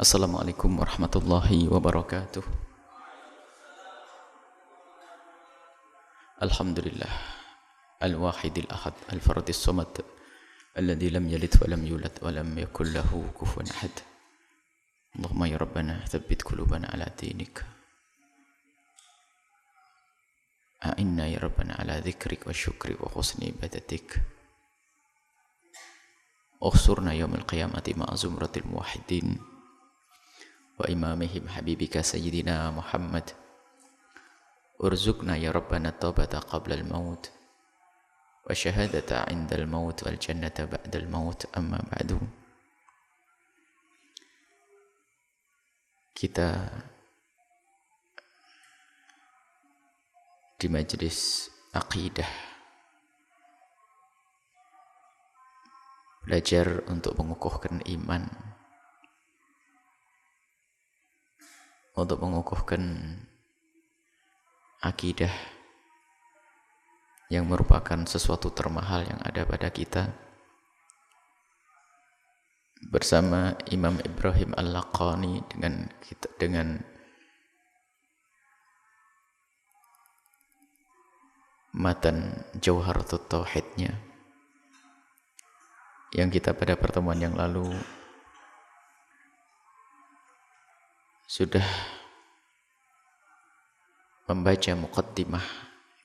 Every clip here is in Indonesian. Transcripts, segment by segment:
Assalamualaikum warahmatullahi wabarakatuh. Alhamdulillah Al-Wahidil Ahad Al-Fardis Samad Alladhi lam yalid wa lam yulad wa lam yakul lahu kufuwan ahad. Allahumma ya Rabbana thabbit qulubana ala dinik, a'inna ya Rabbana ala dhikrik wa syukri wa husni ibadatik. Ukhsurna yawmal qiyamati ma'a zumratil muwahhidin wa imamihim habibika sayyidina Muhammad. Urzuqna ya Rabbana taubata qabla al-maut wa syahadata 'inda al-maut wal jannata ba'da al-maut. Amma ba'du. Kita di majelis aqidah belajar untuk mengukuhkan iman, untuk mengukuhkan akidah yang merupakan sesuatu termahal yang ada pada kita, bersama Imam Ibrahim Al-Laqani dengan matan Jawharatut Tauhidnya yang kita pada pertemuan yang lalu sudah membaca muqaddimah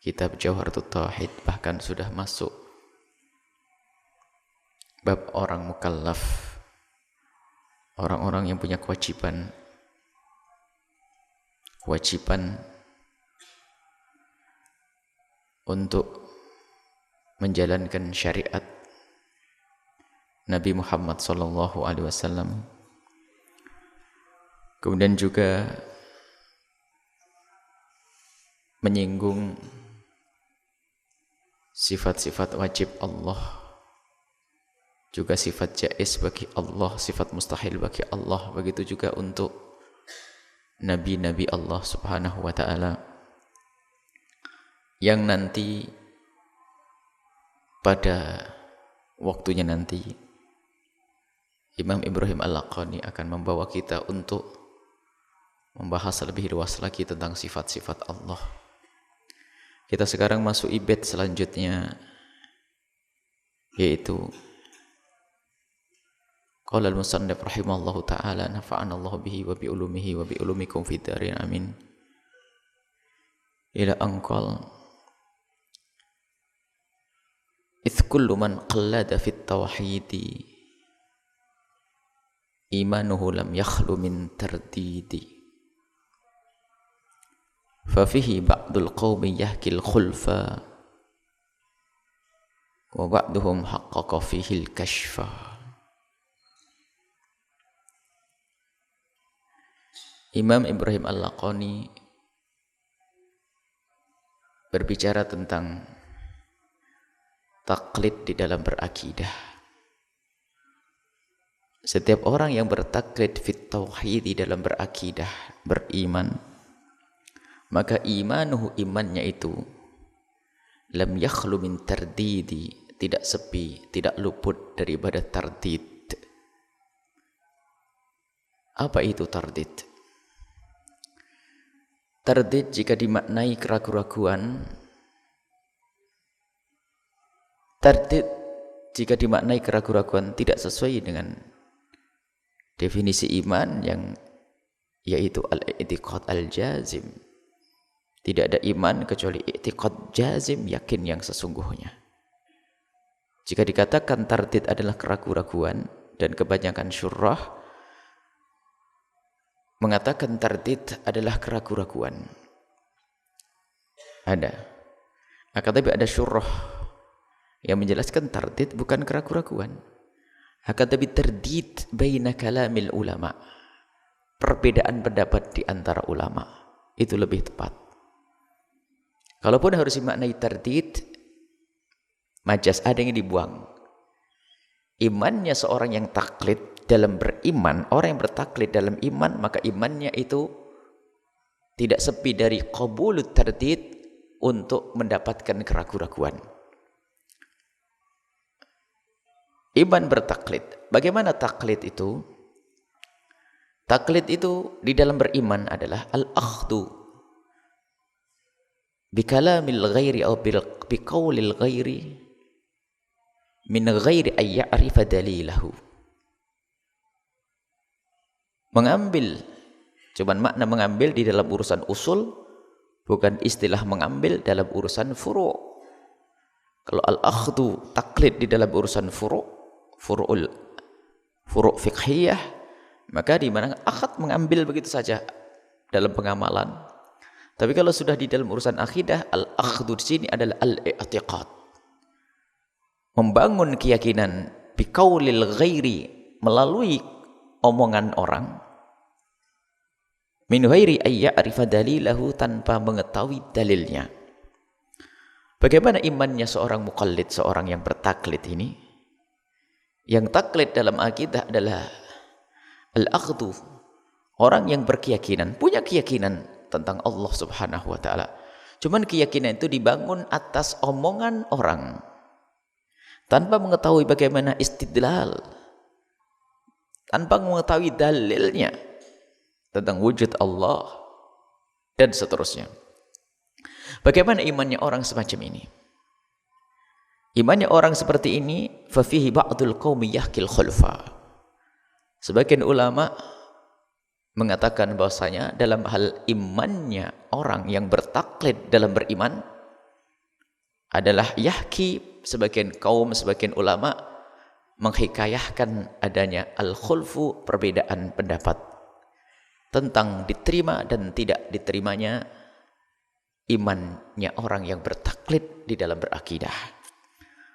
kitab Jawharatut Tauhid, bahkan sudah masuk bab orang mukallaf, orang-orang yang punya kewajiban untuk menjalankan syariat Nabi Muhammad SAW. Kemudian juga menyinggung sifat-sifat wajib Allah, juga sifat jaiz bagi Allah, sifat mustahil bagi Allah. Begitu juga untuk nabi-nabi Allah Subhanahu wa ta'ala yang nanti pada waktunya nanti Imam Ibrahim Al-Laqani akan membawa kita untuk membahas lebih luas lagi tentang sifat-sifat Allah. Kita sekarang masuk ibad selanjutnya, yaitu qala al-musannif rahimallahu ta'ala nafa'ana Allah bihi wa bi ulumihi wa bi ulumikum fid darin amin. Ila anqal idh kullu man qallada fit tauhidi imanuhu lam yakhlu min tardidi fa fihi ba'dul qawmi yahkil khulfa wa ba'duhum haqqaqa fihi al-kashfa. Imam Ibrahim Al-Laqani berbicara tentang taklid di dalam berakidah. Setiap orang yang bertaklid fit tauhid di dalam berakidah, beriman, maka imanuhu, imannya itu lam yakhlu min tardidi, tidak sepi, tidak luput daripada tardid. Apa itu tardid? Tardid jika dimaknai keraguan-raguan, tardid jika dimaknai keraguan-raguan tidak sesuai dengan definisi iman yang yaitu al-i'tiqad al-jazim. Tidak ada iman kecuali i'tiqad jazim, yakin yang sesungguhnya. Jika dikatakan tardid adalah keraguan-raguan, dan kebanyakan syurah mengatakan tardid adalah keraguan-raguan, ada. Akan tapi ada syurah yang menjelaskan tardid bukan keraguan-raguan. Akan tapi tardid baina kalamil ulama, perbedaan pendapat di antara ulama, itu lebih tepat. Kalaupun harus dimaknai tardid, majas, ada yang dibuang. Imannya seorang yang taklid dalam beriman, orang yang bertaklid dalam iman, maka imannya itu tidak sepi dari qabulut tardid untuk mendapatkan keraguan-raguan. Iman bertaklid. Bagaimana taklid itu? Taklid itu di dalam beriman adalah al-akhdhu bikalamil ghairi atau biqaulil ghairi min ghairi ay ya'rifa dalilahu. Mengambil, cuman makna mengambil di dalam urusan usul, bukan istilah mengambil dalam urusan furu'. Kalau al-akhdhu taklid di dalam urusan furu' fiqhiyah, maka di mana akhad mengambil begitu saja dalam pengamalan. Tapi kalau sudah di dalam urusan akidah, al-akhdhu di sini adalah al-i'tiqad. Membangun keyakinan biqaulil ghairi, melalui omongan orang, min ghairi ay ya'rifa dalilahu, tanpa mengetahui dalilnya. Bagaimana imannya seorang muqallid, seorang yang bertaklid ini? Yang taklid dalam akidah adalah al-akhdhu, orang yang berkeyakinan, punya keyakinan tentang Allah Subhanahu wa taala. Cuman keyakinan itu dibangun atas omongan orang tanpa mengetahui bagaimana istidlal, tanpa mengetahui dalilnya tentang wujud Allah dan seterusnya. Bagaimana imannya orang semacam ini? Imannya orang seperti ini, fa fihi ba'dul qaumi yahkil khulfa. Sebagian ulama mengatakan bahwasanya dalam hal imannya orang yang bertaklid dalam beriman adalah yahki, sebagian kaum, sebagian ulama menghikayahkan adanya al-khulfu, perbedaan pendapat tentang diterima dan tidak diterimanya imannya orang yang bertaklid di dalam berakidah.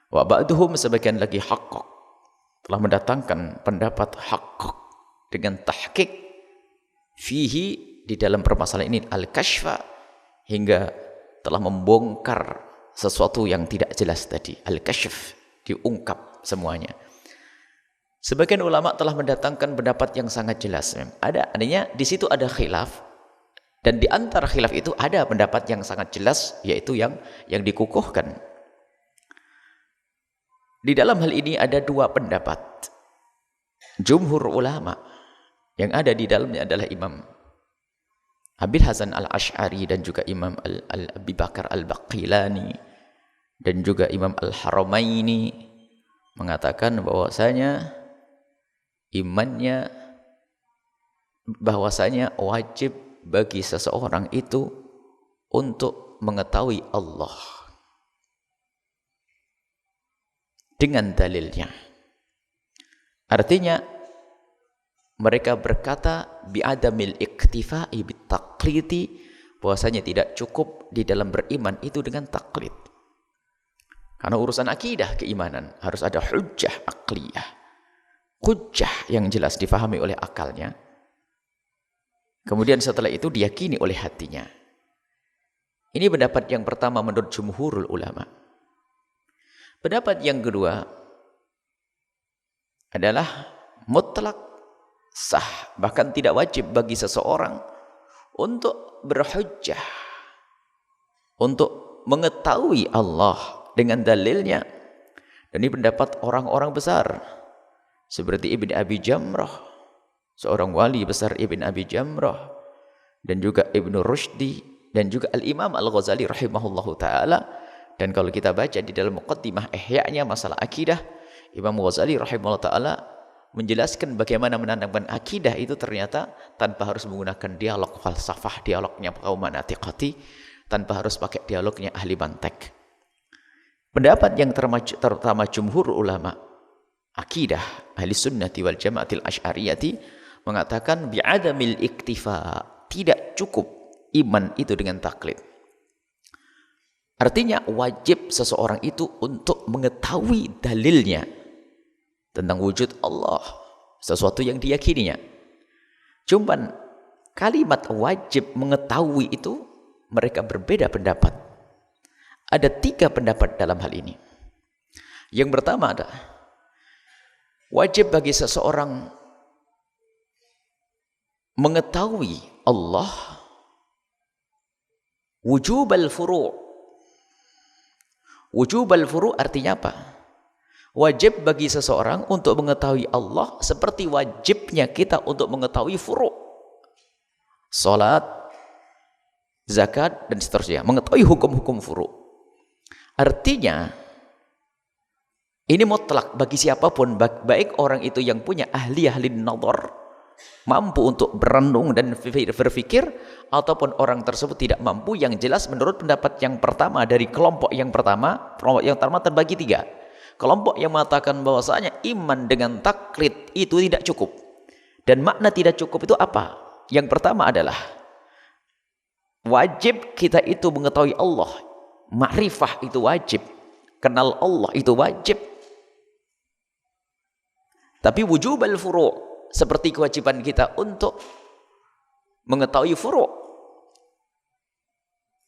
Wa ba'duhum, sebagian lagi haqqaq, telah mendatangkan pendapat haqqaq dengan tahqiq fihi, di dalam permasalahan ini al-kashfa, hingga telah membongkar sesuatu yang tidak jelas tadi, al-kashf, diungkap semuanya. Sebagian ulama telah mendatangkan pendapat yang sangat jelas. Artinya di situ ada khilaf, dan di antara khilaf itu ada pendapat yang sangat jelas, yaitu yang dikukuhkan. Di dalam hal ini ada dua pendapat. Jumhur ulama yang ada di dalamnya adalah Imam Abil Hasan al-Ash'ari dan juga Imam Abi Bakar al-Baqilani dan juga Imam al-Haramaini mengatakan bahwasanya imannya, bahwasanya wajib bagi seseorang itu untuk mengetahui Allah dengan dalilnya. Artinya mereka berkata bi'adamil iktifa'i bitaqlidi, bahwasanya tidak cukup di dalam beriman itu dengan taklid. Karena urusan akidah, keimanan, harus ada hujjah akliyah, hujjah yang jelas difahami oleh akalnya. Kemudian setelah itu diyakini oleh hatinya. Ini pendapat yang pertama menurut jumhurul ulama. Pendapat yang kedua adalah mutlak sah, bahkan tidak wajib bagi seseorang untuk berhujjah, untuk mengetahui Allah dengan dalilnya. Dan ini pendapat orang-orang besar seperti Ibn Abi Jamrah, seorang wali besar Ibn Abi Jamrah, dan juga Ibn Rushdi, dan juga Al-Imam Al-Ghazali rahimahullahu ta'ala. Dan kalau kita baca di dalam muqaddimah Ihya-nya masalah akidah, Imam Ghazali rahimahullahu ta'ala menjelaskan bagaimana menanamkan akidah itu ternyata tanpa harus menggunakan dialog falsafah, dialognya kaum manatiqati, tanpa harus pakai dialognya ahli mantek. Pendapat yang terutama jumhur ulama akidah ahli sunnati wal jamaatil asy'ariyati mengatakan bi'adamil iktifa, tidak cukup iman itu dengan taklid. Artinya wajib seseorang itu untuk mengetahui dalilnya tentang wujud Allah, sesuatu yang diyakininya. Cuman kalimat wajib mengetahui itu mereka berbeda pendapat. Ada 3 pendapat dalam hal ini. Yang pertama adalah wajib bagi seseorang mengetahui Allah wujubal furu'. Wujubal furu' artinya apa? Wajib bagi seseorang untuk mengetahui Allah seperti wajibnya kita untuk mengetahui furu'. Salat, zakat, dan seterusnya. Mengetahui hukum-hukum furu'. Artinya, ini mutlak bagi siapapun, baik orang itu yang punya ahli nazar, mampu untuk berenung dan berpikir, ataupun orang tersebut tidak mampu. Yang jelas menurut pendapat yang pertama dari kelompok yang pertama terbagi 3. Kelompok yang mengatakan bahwasanya iman dengan taklid itu tidak cukup. Dan makna tidak cukup itu apa? Yang pertama adalah wajib kita itu mengetahui Allah. Ma'rifah itu wajib. Kenal Allah itu wajib. Tapi wujubal furu' seperti kewajiban kita untuk mengetahui furu'.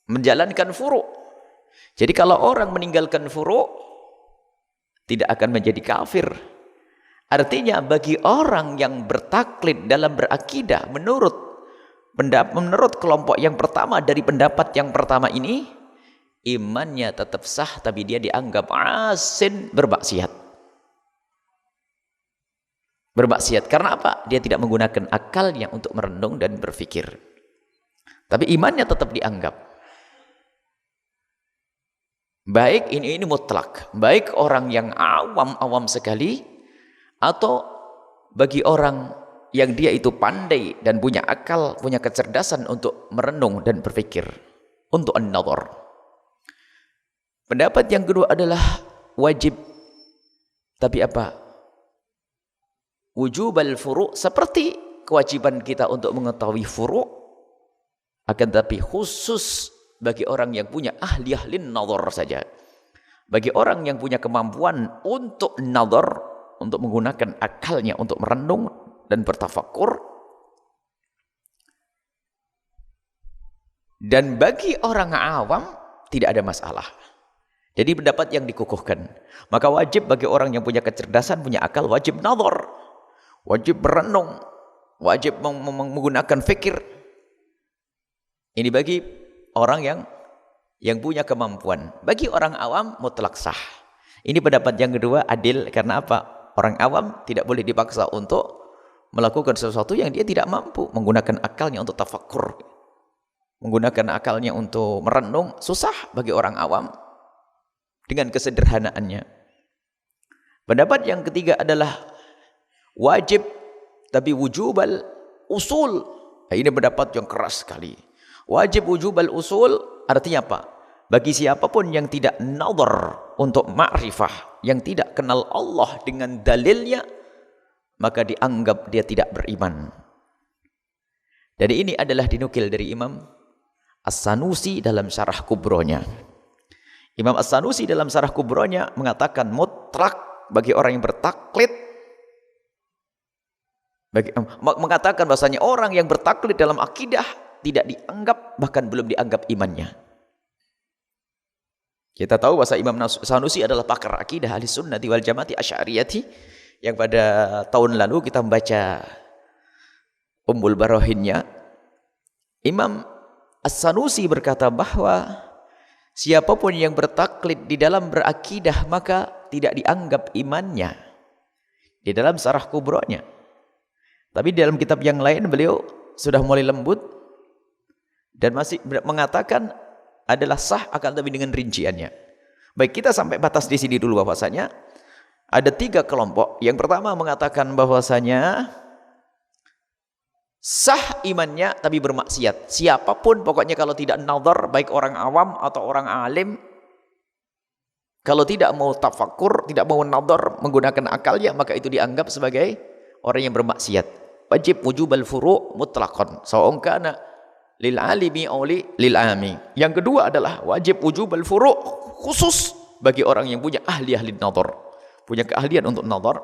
Menjalankan furu'. Jadi kalau orang meninggalkan furu' tidak akan menjadi kafir. Artinya bagi orang yang bertaklid dalam berakidah menurut kelompok yang pertama dari pendapat yang pertama ini, imannya tetap sah tapi dia dianggap asin bermaksiat. Bermaksiat karena apa? Dia tidak menggunakan akalnya untuk merenung dan berpikir. Tapi imannya tetap dianggap. Baik ini mutlak, baik orang yang awam sekali, atau bagi orang yang dia itu pandai dan punya akal, punya kecerdasan untuk merenung dan berpikir, untuk an-nazar. Pendapat yang kedua adalah wajib, tapi apa? Wujubal furu' seperti kewajiban kita untuk mengetahui furu', akan tapi khusus bagi orang yang punya ahli nazar saja. Bagi orang yang punya kemampuan untuk nazar, untuk menggunakan akalnya untuk merenung dan bertafakur. Dan bagi orang awam tidak ada masalah. Jadi pendapat yang dikukuhkan. Maka wajib bagi orang yang punya kecerdasan, punya akal, wajib nazar, wajib berenung, wajib menggunakan fikir. Ini bagi orang yang punya kemampuan. Bagi orang awam mutlak sah. Ini pendapat yang kedua adil. Karena apa? Orang awam tidak boleh dipaksa untuk melakukan sesuatu yang dia tidak mampu. Menggunakan akalnya untuk tafakkur, menggunakan akalnya untuk merenung. Susah bagi orang awam dengan kesederhanaannya. Pendapat yang ketiga adalah wajib tapi wujubal usul. Ini pendapat yang keras sekali. Wajib wujubal usul artinya apa? Bagi siapapun yang tidak nazar untuk ma'rifah, yang tidak kenal Allah dengan dalilnya, maka dianggap dia tidak beriman. Jadi ini adalah dinukil dari Imam As-Sanusi dalam Syarah Kubronya. Imam As-Sanusi dalam Syarah Kubronya mengatakan mutlak bagi orang yang bertaklid, mengatakan bahasanya orang yang bertaklid dalam akidah tidak dianggap, bahkan belum dianggap imannya. Kita tahu bahasa Imam Sanusi adalah pakar akidah ahli sunnati wal jamaati asy'ariyati, yang pada tahun lalu kita membaca Ummul Barahinnya. Imam As-Sanusi berkata bahwa siapapun yang bertaklid di dalam berakidah maka tidak dianggap imannya. Di dalam Syarah Kubronya. Tapi dalam kitab yang lain beliau sudah mulai lembut dan masih mengatakan adalah sah, akan tapi dengan rinciannya. Baik, kita sampai batas di sini dulu bahwasanya ada 3 kelompok. Yang pertama mengatakan bahwasanya sah imannya tapi bermaksiat. Siapapun pokoknya kalau tidak nazar, baik orang awam atau orang alim, kalau tidak mau tafakur, tidak mau nazar menggunakan akalnya, maka itu dianggap sebagai orang yang bermaksiat. Wajib wujubal furu' mutlaqan sawa'un kana lil alimi aw lil ami. Yang kedua adalah wajib wujubal furu' khusus bagi orang yang punya ahli nazar, punya keahlian untuk nazar.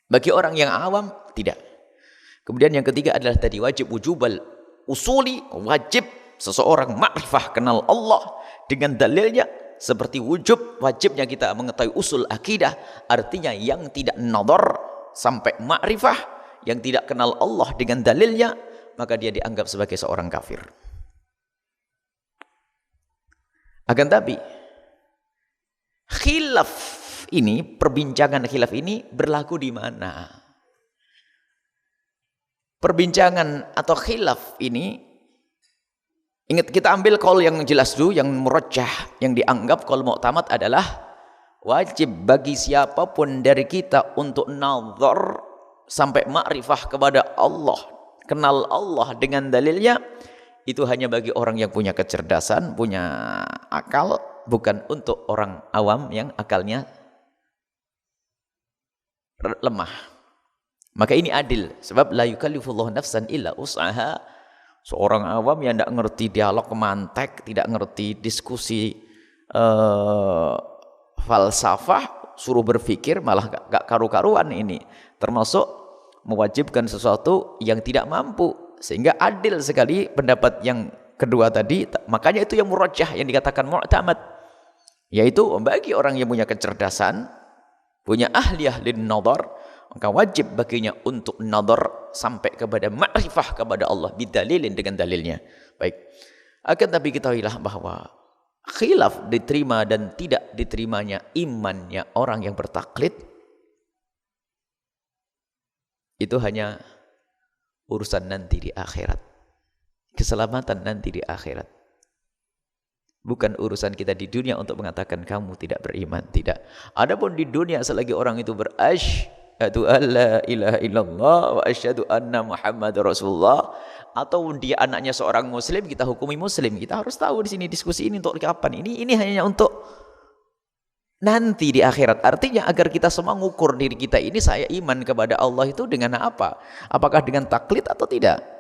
Bagi orang yang awam tidak. Kemudian yang ketiga adalah tadi wajib wujubal usuli, wajib seseorang ma'rifah kenal Allah dengan dalilnya, seperti wajibnya kita mengetahui usul akidah. Artinya yang tidak nazar sampai ma'rifah, yang tidak kenal Allah dengan dalilnya, maka dia dianggap sebagai seorang kafir. Akan tapi khilaf ini, perbincangan khilaf ini berlaku di mana? Perbincangan atau khilaf ini, ingat kita ambil qaul yang jelas dulu, yang murajjah, yang dianggap qaul mu'tamad adalah wajib bagi siapapun dari kita untuk nazar sampai ma'rifah kepada Allah, kenal Allah dengan dalilnya, itu hanya bagi orang yang punya kecerdasan, punya akal, bukan untuk orang awam yang akalnya lemah. Maka ini adil, sebab la yukallifullahu nafsan illa us'aha. Seorang awam yang tidak ngerti dialog mantek, tidak ngerti diskusi falsafah, suruh berpikir malah gak karu-karuan ini. Termasuk mewajibkan sesuatu yang tidak mampu. Sehingga adil sekali pendapat yang kedua tadi. Makanya itu yang murajjah, yang dikatakan mu'tamad. Yaitu bagi orang yang punya kecerdasan, punya ahliyah lin nadar, maka wajib baginya untuk nadar sampai kepada ma'rifah kepada Allah bidalilin, dengan dalilnya. Baik. Akan tapi ketahuilah bahwa khilaf diterima dan tidak diterimanya imannya orang yang bertaklid itu hanya urusan nanti di akhirat. Keselamatan nanti di akhirat. Bukan urusan kita di dunia untuk mengatakan kamu tidak beriman, tidak. Adapun di dunia selagi orang itu asyhadu alla ilaha illallah wa asyhadu anna Muhammadar Rasulullah, atau dia anaknya seorang muslim, kita hukumi muslim. Kita harus tahu di sini diskusi ini untuk kapan? Ini hanya untuk nanti di akhirat. Artinya agar kita semua ngukur diri kita ini, saya iman kepada Allah itu dengan apa? Apakah dengan taklid atau tidak?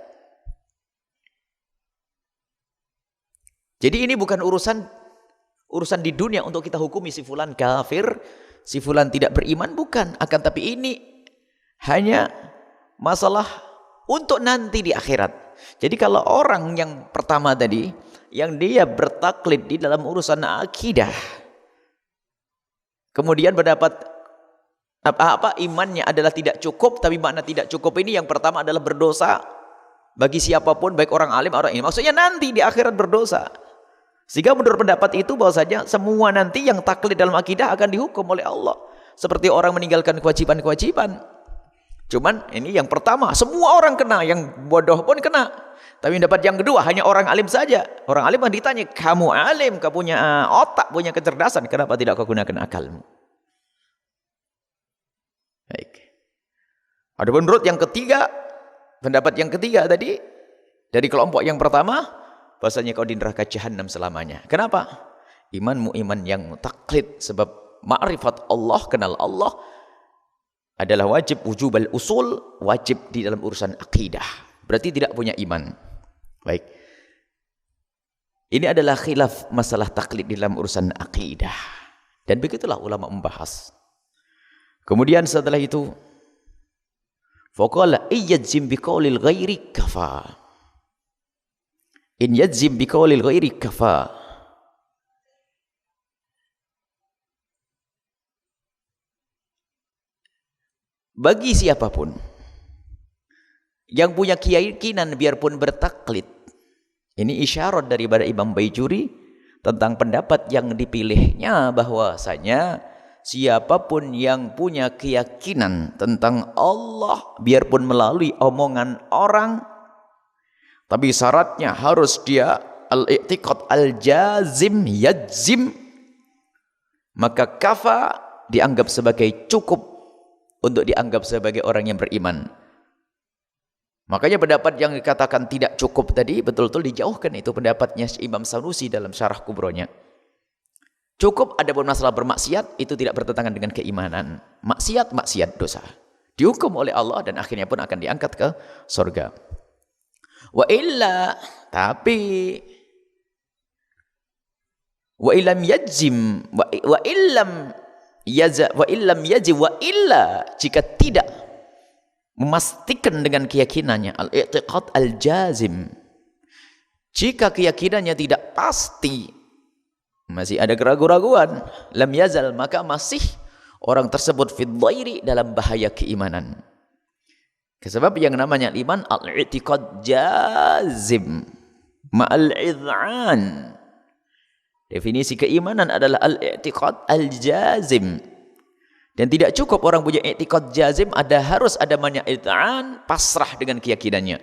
Jadi ini bukan urusan di dunia untuk kita hukumi si fulan kafir, si fulan tidak beriman, bukan. Akan tapi ini hanya masalah untuk nanti di akhirat. Jadi kalau orang yang pertama tadi, yang dia bertaklid di dalam urusan akidah, kemudian berdapat imannya adalah tidak cukup, tapi makna tidak cukup ini yang pertama adalah berdosa bagi siapapun, baik orang alim, orang ini. Maksudnya nanti di akhirat berdosa. Sehingga menurut pendapat itu bahwasanya semua nanti yang taklid dalam akidah akan dihukum oleh Allah. Seperti orang meninggalkan kewajiban-kewajiban. Cuman ini yang pertama, semua orang kena, yang bodoh pun kena. Tapi dapat yang kedua, hanya orang alim saja. Orang alim ditanya, kamu alim, kamu punya otak, punya kecerdasan, kenapa tidak kau gunakan akalmu? Baik. Adapun menurut yang ketiga, pendapat yang ketiga tadi, dari kelompok yang pertama, bahasanya kau di neraka jahanam selamanya. Kenapa? Imanmu iman yang taklid, sebab ma'rifat Allah, kenal Allah adalah wajib, wujubal usul, wajib di dalam urusan akidah. Berarti tidak punya iman. Baik. Ini adalah khilaf masalah taklid di dalam urusan akidah. Dan begitulah ulama membahas. Kemudian setelah itu, faqala iyadzim biqaulil ghairi kafa. In yadzim biqaulil ghairi kafa. Bagi siapapun yang punya keyakinan biarpun bertaklid, ini isyarat daripada Imam Baijuri tentang pendapat yang dipilihnya, bahwasanya siapapun yang punya keyakinan tentang Allah biarpun melalui omongan orang, tapi syaratnya harus dia al-i'tiqad al-jazim yajzim, maka kafa dianggap sebagai cukup untuk dianggap sebagai orang yang beriman. Makanya pendapat yang dikatakan tidak cukup tadi betul-betul dijauhkan, itu pendapatnya Imam Sanusi dalam Syarah Kubronya. Cukup adapun masalah bermaksiat itu tidak bertentangan dengan keimanan. Maksiat dosa, dihukum oleh Allah dan akhirnya pun akan diangkat ke surga. Wa illa, tapi wa illam yajzim wa illam yajib wa illa, jika tidak memastikan dengan keyakinannya al-i'tiqad al-jazim, jika keyakinannya tidak pasti, masih ada keraguan-raguan, lam yazal, maka masih orang tersebut fi dhairi, dalam bahaya keimanan. Sebab yang namanya iman al-i'tiqad jazim ma'al idhan. Definisi keimanan adalah al-i'tiqad al-jazim, Dan tidak cukup orang punya i'tiqad jazim, harus ada i'tiqad pasrah dengan keyakinannya.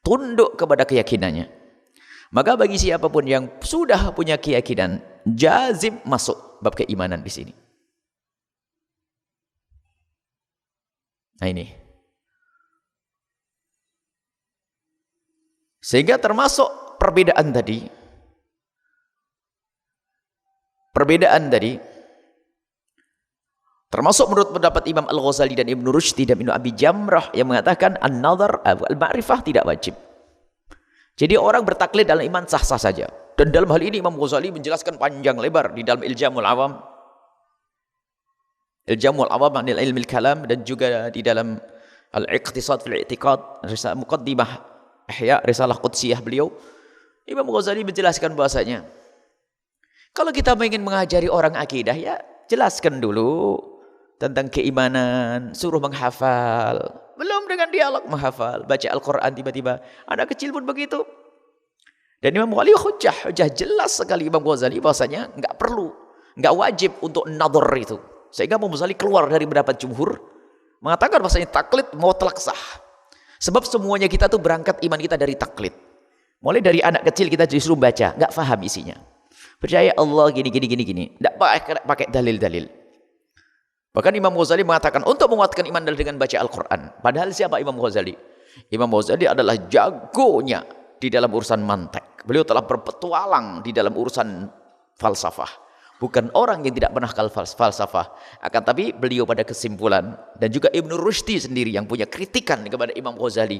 Tunduk kepada keyakinannya. Maka bagi siapapun yang sudah punya keyakinan jazim, masuk bab keimanan di sini. Nah ini. Sehingga termasuk perbedaan tadi. Termasuk menurut pendapat Imam Al-Ghazali dan Ibn Rushdi dan Ibn Abi Jamrah yang mengatakan an-nadhar al-ma'rifah tidak wajib. Jadi orang bertaklid dalam iman sah-sah saja. Dan dalam hal ini Imam Ghazali menjelaskan panjang lebar di dalam Iljamul Awam. Iljamul Awam anil ilmil kalam, dan juga di dalam Al-Iqtisad fil I'tiqad, Muqaddimah Ihya, Risalah Qudsiyah beliau. Imam Ghazali menjelaskan bahasanya, kalau kita ingin mengajari orang akidah, ya jelaskan dulu tentang keimanan, suruh menghafal. Belum dengan dialog menghafal, baca Al-Quran tiba-tiba. Anak kecil pun begitu. Dan Imam Ghazali hujah jelas sekali Imam Ghazali bahasanya enggak wajib untuk nadhar itu. Sehingga Imam Ghazali keluar dari pendapat jumhur, mengatakan bahasanya taklid mutlak sah. Sebab semuanya kita tuh berangkat iman kita dari taklid. Mulai dari anak kecil kita disuruh baca, enggak paham isinya. Percaya Allah gini. Enggak pakai dalil-dalil. Bahkan Imam Ghazali mengatakan untuk menguatkan iman dengan baca Al-Quran. Padahal siapa Imam Ghazali? Imam Ghazali adalah jagonya di dalam urusan mantek. Beliau telah berpetualang di dalam urusan falsafah. Bukan orang yang tidak pernah falsafah. Akan tapi beliau pada kesimpulan. Dan juga Ibn Rushdi sendiri yang punya kritikan kepada Imam Ghazali.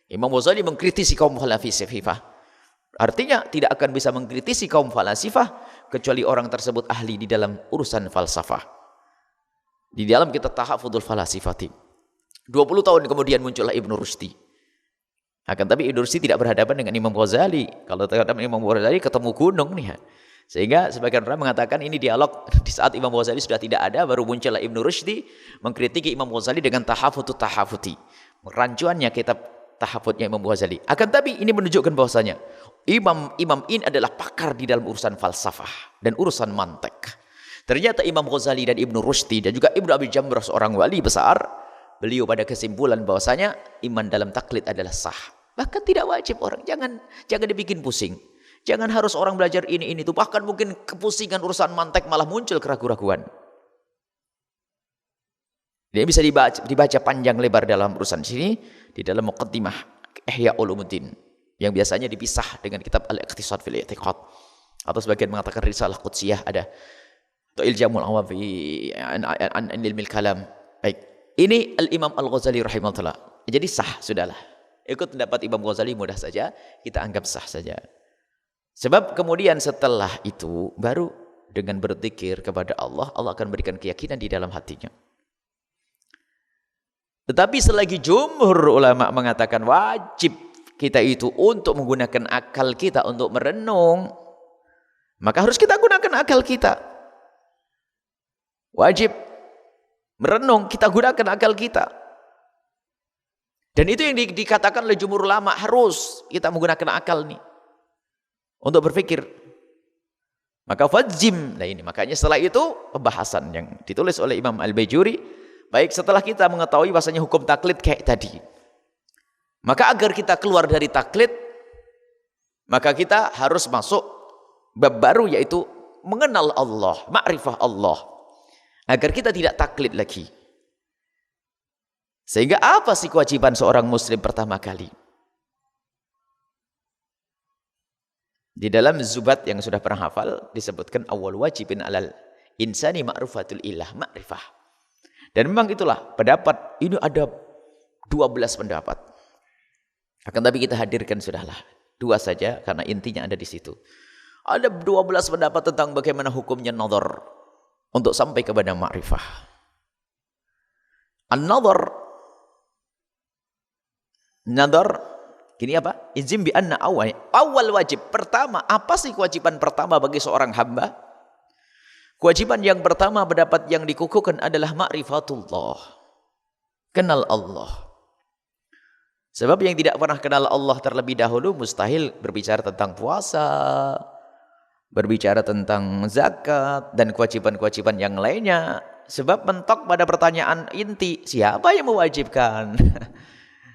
Imam Ghazali mengkritisi kaum falasifah. Artinya tidak akan bisa mengkritisi kaum falasifah kecuali orang tersebut ahli di dalam urusan falsafah. Di dalam kita tahafudul falasifati. 20 tahun kemudian muncullah Ibn Rushdi. Akan tapi Ibn Rushdi tidak berhadapan dengan Imam Ghazali. Kalau terhadap Imam Ghazali ketemu gunung nih. Sehingga sebagian orang mengatakan ini dialog di saat Imam Ghazali sudah tidak ada, baru muncullah Ibn Rushdi mengkritiki Imam Ghazali dengan tahafuti. Rancuannya kitab tahafudnya Imam Ghazali. Akan tapi ini menunjukkan bahwasanya Imam ini adalah pakar di dalam urusan falsafah dan urusan mantek. Ternyata Imam Ghazali dan Ibn Rushdi dan juga Ibn Abi Jamrah seorang wali besar, beliau pada kesimpulan bahwasanya iman dalam taklid adalah sah. Bahkan tidak wajib orang, jangan dibikin pusing. Jangan harus orang belajar ini itu, bahkan mungkin kepusingan urusan mantek malah muncul keraguan-raguan. Dia bisa dibaca panjang lebar dalam urusan sini di dalam Muqaddimah Ihya Ulumuddin yang biasanya dipisah dengan kitab Al-Iqtisad fil I'tiqad, atau sebagian mengatakan Risalah Qudsiyah ada, atau Iljamul Awam fi an ilmil kalam. Baik, ini Al-Imam Al-Ghazali rahimahullah. Jadi sah, sudahlah. Ikut pendapat Imam Ghazali mudah saja, kita anggap sah saja. Sebab kemudian setelah itu baru dengan berzikir kepada Allah, Allah akan berikan keyakinan di dalam hatinya. Tetapi selagi jumhur ulama mengatakan wajib kita itu untuk menggunakan akal kita untuk merenung, maka harus kita gunakan akal kita. Wajib merenung, kita gunakan akal kita. Dan itu yang dikatakan oleh jumhur ulama, harus kita menggunakan akal nih untuk berpikir. Maka fadzim. Nah ini makanya setelah itu pembahasan yang ditulis oleh Imam Al-Bajuri. Baik, setelah kita mengetahui bahasanya hukum taklid kayak tadi, maka agar kita keluar dari taklid, maka kita harus masuk bab baru, yaitu mengenal Allah, ma'rifah Allah, agar kita tidak taklid lagi. Sehingga apa sih kewajiban seorang muslim pertama kali? Di dalam Zubat yang sudah pernah hafal disebutkan awal wajibin alal insani ma'rufatul ilah, ma'rifah. Dan memang itulah pendapat, ini ada 12 pendapat. Akan tapi kita hadirkan sudahlah 2 saja karena intinya ada di situ. Ada 12 pendapat tentang bagaimana hukumnya nadhar untuk sampai kepada ma'rifah. An-nadhar, nadhar gini apa? Izim bi anna awal wajib. Pertama, apa sih kewajiban pertama bagi seorang hamba? Kewajiban yang pertama pendapat yang dikukuhkan adalah ma'rifatullah. Kenal Allah. Sebab yang tidak pernah kenal Allah terlebih dahulu mustahil berbicara tentang puasa, berbicara tentang zakat dan kewajiban-kewajiban yang lainnya. Sebab mentok pada pertanyaan inti, siapa yang mewajibkan?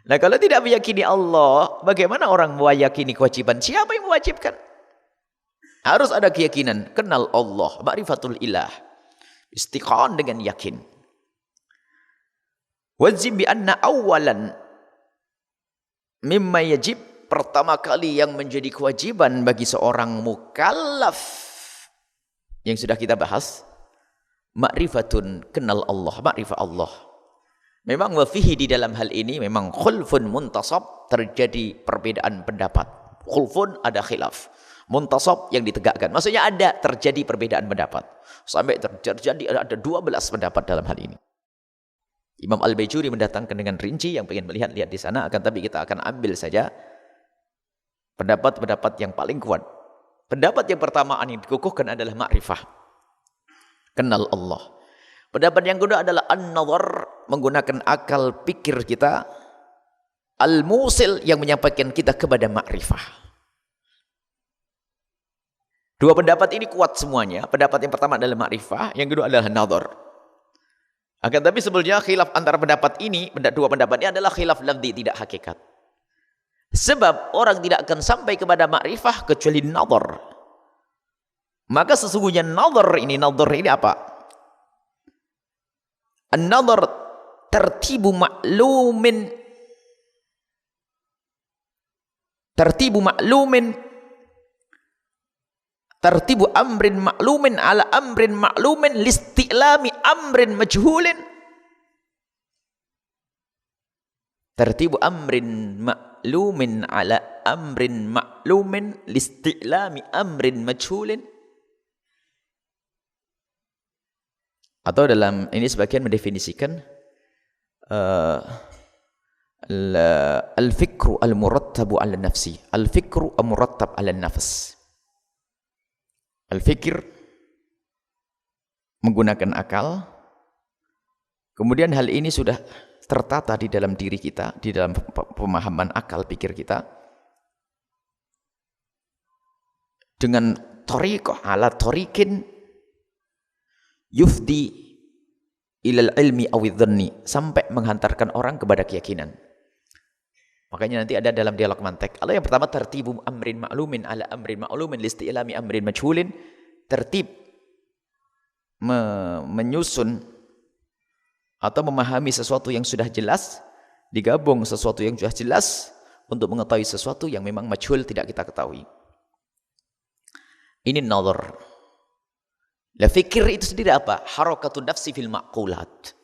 Nah, kalau tidak meyakini Allah, bagaimana orang meyakini kewajiban? Siapa yang mewajibkan? Harus ada keyakinan, kenal Allah, ma'rifatul ilah. Istiqan dengan yakin. Wajib bi anna awalan mimma yajib, pertama kali yang menjadi kewajiban bagi seorang mukallaf yang sudah kita bahas, ma'rifatun, kenal Allah, ma'rifah Allah. Memang wafihi, di dalam hal ini memang khulfun muntasab, terjadi perbedaan pendapat. Khulfun, ada khilaf. Muntasab, yang ditegakkan. Maksudnya ada terjadi perbedaan pendapat. Sampai terjadi ada 12 pendapat dalam hal ini. Imam Al-Baijuri mendatangkan dengan rinci, yang ingin melihat-lihat di sana, akan tapi kita akan ambil saja pendapat-pendapat yang paling kuat. Pendapat yang pertama yang dikukuhkan adalah ma'rifah, kenal Allah. Pendapat yang kedua adalah an-nazar, menggunakan akal pikir kita, al-musil, yang menyampaikan kita kepada ma'rifah. Dua pendapat ini kuat semuanya. Pendapat yang pertama adalah ma'rifah, yang kedua adalah nazar. Akan tapi sebelumnya khilaf antara pendapat ini, dua pendapat ini adalah khilaf lafzi, tidak hakikat. Sebab orang tidak akan sampai kepada ma'rifah kecuali nazar. Maka sesungguhnya nazar ini apa? An-nazar tertibu ma'lumin, tertibu amrin ma'lumin ala amrin ma'lumin listi'lami amrin majhulin. Tertibu amrin ma'lumin ala amrin ma'lumin listi'lami amrin majhulin. Atau dalam ini sebagian mendefinisikan al-fikru al-murattabu ala nafsi. Al-fikru al-murattab ala nafs. Al-fikir, menggunakan akal. Kemudian hal ini sudah tertata di dalam diri kita, di dalam pemahaman akal pikir kita. Dengan thariqah ala thariqin yufdi ilal ilmi awidhanni, sampai menghantarkan orang kepada keyakinan. Makanya nanti ada dalam dialog mantek. Kalau yang pertama tertibu amrin ma'lumin ala amrin ma'lumin listi'lami amrin majhulin, tertib menyusun atau memahami sesuatu yang sudah jelas, digabung sesuatu yang sudah jelas untuk mengetahui sesuatu yang memang majhul, tidak kita ketahui. Ini nazar. Lah fikir itu sendiri apa? Harakatun nafsi fil ma'qulat.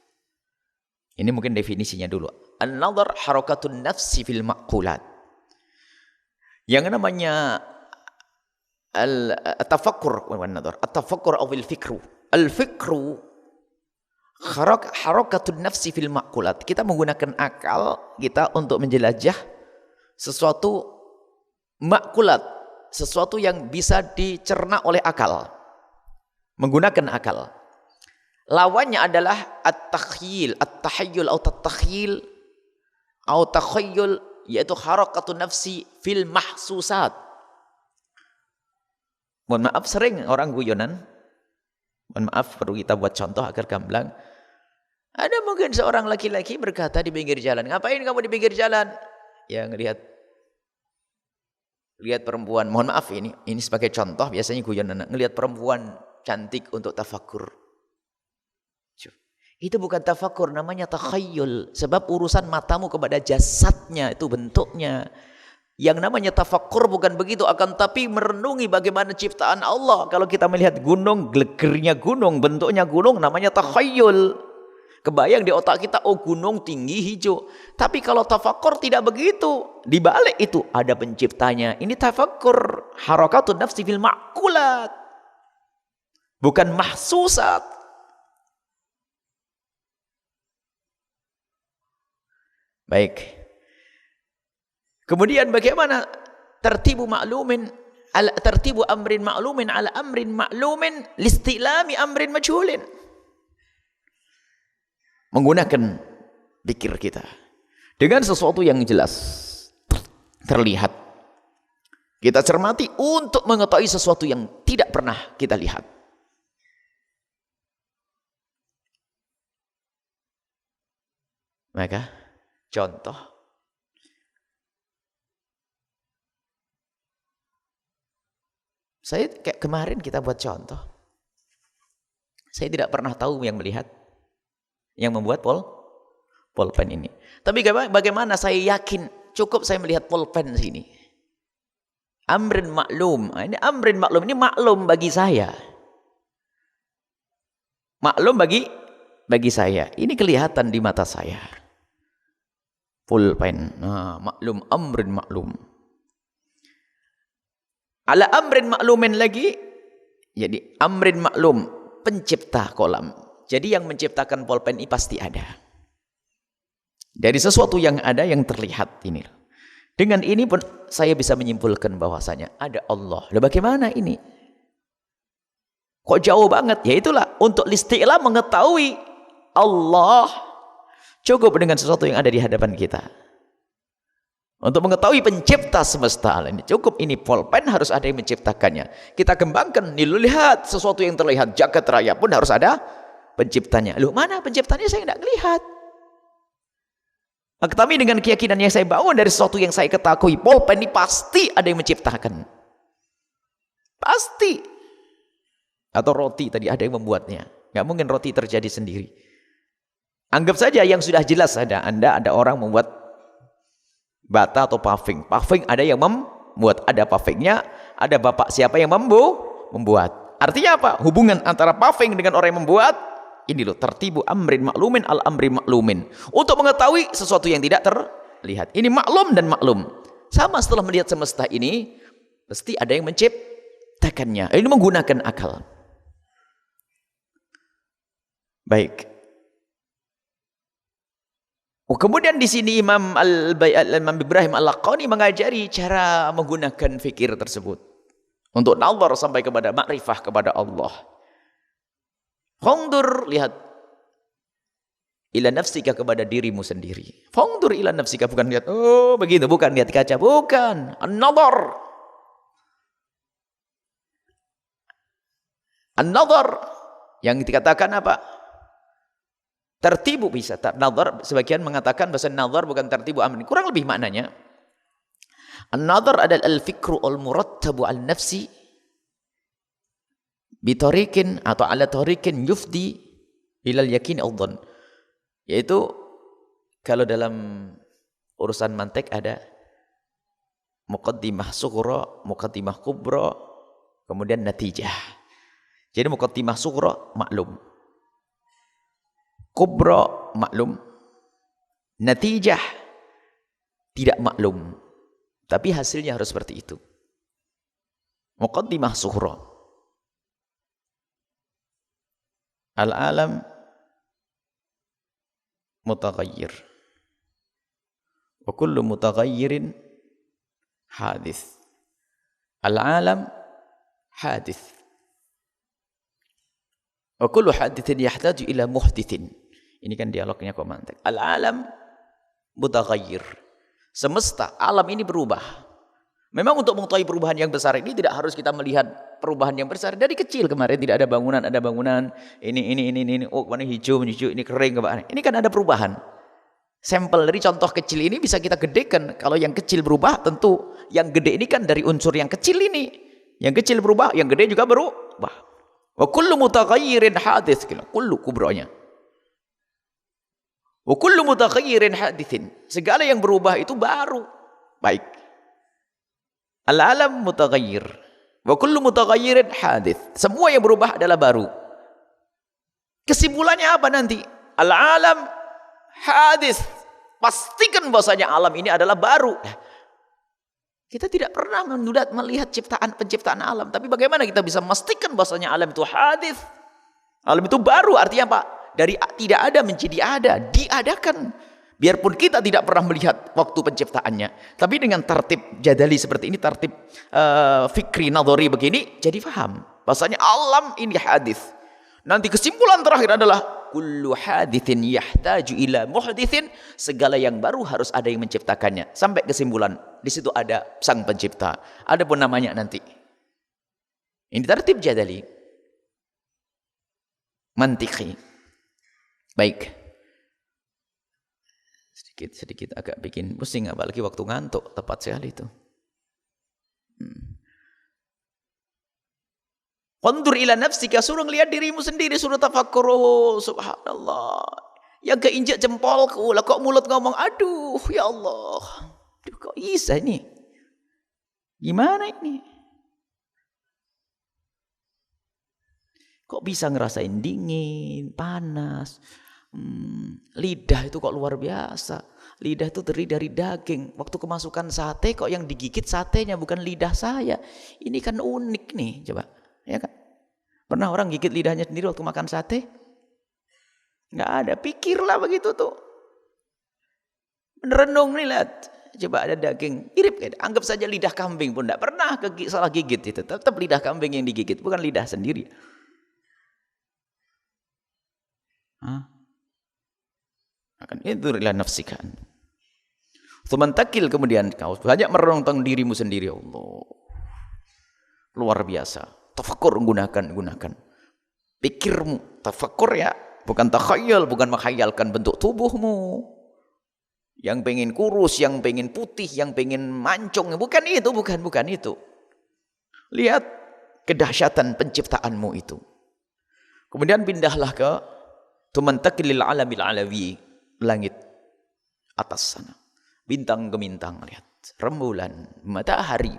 Ini mungkin definisinya dulu. An-nazar harakatun nafsi fil ma'qulat. Yang namanya at-tafakkur, at-tafakkur atau al-fikru. Al-fikru harakatun nafsi fil ma'qulat. Kita menggunakan akal kita untuk menjelajah sesuatu ma'qulat, sesuatu yang bisa dicerna oleh akal. Menggunakan akal. Lawannya adalah at-takhyil, at-tahayyul atau at-takhyil atau takhayyul, yaitu harakatun nafsi fil mahsusat. Mohon maaf, sering orang guyonan. Mohon maaf, perlu kita buat contoh agar gamblang. Ada mungkin seorang laki-laki berkata di pinggir jalan, "Ngapain kamu di pinggir jalan?" Ya, lihat perempuan. Mohon maaf, ini sebagai contoh, biasanya guyonan, ngelihat perempuan cantik untuk tafakur. Itu bukan tafakur, namanya takhayyul. Sebab urusan matamu kepada jasadnya, itu bentuknya. Yang namanya tafakur bukan begitu, akan tapi merenungi bagaimana ciptaan Allah. Kalau kita melihat gunung, gelegernya gunung, bentuknya gunung, namanya takhayyul. Kebayang di otak kita, oh gunung tinggi hijau. Tapi kalau tafakur tidak begitu. Di balik itu ada penciptanya. Ini tafakur, harakatun nafsi fil ma'qulat. Bukan mahsusat. Baik. Kemudian bagaimana tertibu ma'lumin ala tertibu amrin ma'lumin ala amrin ma'lumin listilami amrin majhulin. Menggunakan pikir kita dengan sesuatu yang jelas, terlihat. Kita cermati untuk mengetahui sesuatu yang tidak pernah kita lihat. Maka contoh, saya kayak kemarin kita buat contoh. Saya tidak pernah tahu yang melihat, yang membuat pulpen ini. Tapi bagaimana saya yakin cukup saya melihat pulpen sini. Amrin maklum. Ini amrin maklum, ini maklum bagi saya. Maklum bagi saya. Ini kelihatan di mata saya. Pulpen. Nah, maklum, amrin maklum. Ala amrin maklumin lagi. Jadi amrin maklum, pencipta kolam. Jadi yang menciptakan pulpen ini pasti ada. Dari sesuatu yang ada yang terlihat ini. Dengan ini pun saya bisa menyimpulkan bahwasanya ada Allah. Nah, bagaimana ini? Kok jauh banget? Ya itulah untuk listi'la mengetahui Allah cukup dengan sesuatu yang ada di hadapan kita. Untuk mengetahui pencipta semesta alam ini cukup ini pulpen harus ada yang menciptakannya. Kita kembangkan, lihat sesuatu yang terlihat jagat raya pun harus ada penciptanya. Loh, mana penciptanya saya tidak lihat. Tapi dengan keyakinan yang saya bangun dari sesuatu yang saya ketahui, pulpen ini pasti ada yang menciptakan. Pasti. Atau roti tadi ada yang membuatnya. Nggak mungkin roti terjadi sendiri. Anggap saja yang sudah jelas ada. Ada orang membuat bata atau paving. Paving ada yang membuat. Ada pavingnya, ada bapak siapa yang membuat. Artinya apa? Hubungan antara paving dengan orang yang membuat. Ini loh, tertibu amrin maklumin al amri maklumin. Untuk mengetahui sesuatu yang tidak terlihat. Ini maklum dan maklum. Sama setelah melihat semesta ini, pasti ada yang menciptakannya. Ini menggunakan akal. Baik. Kemudian di sini Imam Ibrahim Al-Laqani mengajari cara menggunakan fikir tersebut. Untuk nazar sampai kepada makrifah kepada Allah. Fangdur, lihat ila nafsika kepada dirimu sendiri. Fangdur ila nafsika, bukan lihat oh begitu, bukan lihat kaca, bukan. An-nazar. An-nazar yang dikatakan apa? Tertibu bisa. Nazar sebagian mengatakan bahasa nazar bukan tertibu amrin. Kurang lebih maknanya. An-nazar adalah al-fikru al-murattabu al-nafsi bitarikin atau ala tarikin yufdi ilal yakin al-dhan. Yaitu kalau dalam urusan mantik ada muqaddimah sughra, muqaddimah kubra, kemudian natijah. Jadi muqaddimah sughra maklum, kubra maklum, natijah tidak maklum, tapi hasilnya harus seperti itu. Muqaddimah sughra, al-alam mutaghayyir wa kullu mutaghayyirin hadith. Al-alam hadith wa kullu hadithin yahtaju ila muhdithin. Ini kan dialognya kok mantek. Al-alam mutaghayyir. Semesta, alam ini berubah. Memang untuk mengetahui perubahan yang besar ini tidak harus kita melihat perubahan yang besar dari kecil. Kemarin tidak ada bangunan, ini, oh mana hijau, ini kering, ini kan ada perubahan. Sampel dari contoh kecil ini bisa kita gedekan. Kalau yang kecil berubah, tentu yang gede ini kan dari unsur yang kecil ini. Yang kecil berubah, yang gede juga berubah. Wa kullu mutaghayyirin hadits, kullu kubronya. Wa kullu mutaghayyirin haditsin. Segala yang berubah itu baru. Baik. Al-alam mutaghayyir. Wa kullu mutaghayyirin hadits. Semua yang berubah adalah baru. Kesimpulannya apa nanti? Al-alam hadits. Pastikan bahwasanya alam ini adalah baru. Kita tidak pernah melihat penciptaan alam, tapi bagaimana kita bisa memastikan bahwasanya alam itu hadits? Alam itu baru, artinya apa? Dari tidak ada menjadi ada, diadakan. Biarpun kita tidak pernah melihat waktu penciptaannya, tapi dengan tertib jadali seperti ini, tertib fikri nadhari begini, jadi faham bahwasanya alam ini hadis. Nanti kesimpulan terakhir adalah kullu hadithin yahtaju ila muhdithin, segala yang baru harus ada yang menciptakannya. Sampai kesimpulan, di situ ada sang pencipta. Ada pun namanya nanti. Ini tertib jadali. Mantiki. Baik. Sedikit agak bikin pusing, apalagi waktu ngantuk, tepat sekali itu. Qandur ila nafsika, suruh lihat dirimu sendiri, suruh tafakkur. Subhanallah. Yang keinjak jempolku, lah kok mulut ngomong, aduh ya Allah. Aduh, kok bisa ini? Gimana ini? Kok bisa ngerasain dingin, panas? Lidah itu kok luar biasa. Lidah itu terdiri dari daging. Waktu kemasukan sate kok yang digigit satenya bukan lidah saya. Ini kan unik nih, coba. Ya kan? Pernah orang gigit lidahnya sendiri waktu makan sate? Nggak ada. Pikirlah begitu tuh. Merenung nih, lihat. Coba ada daging mirip kayak, anggap saja lidah kambing pun enggak pernah salah gigit itu. Tetap lidah kambing yang digigit, bukan lidah sendiri. Akan itu ila nafsikan. Tumantakil, kemudian kau banyak merenung tentang dirimu sendiri. Allah, luar biasa. Tafakkur, gunakan pikirmu. Tafakkur ya, bukan takhayal, bukan menghayalkan bentuk tubuhmu yang pengen kurus, yang pengen putih, yang pengen mancung. Bukan itu, bukan itu. Lihat kedahsyatan penciptaanmu itu. Kemudian pindahlah ke tumantakilil alamil alawi, langit atas sana. Bintang ke bintang, lihat. Rembulan, matahari.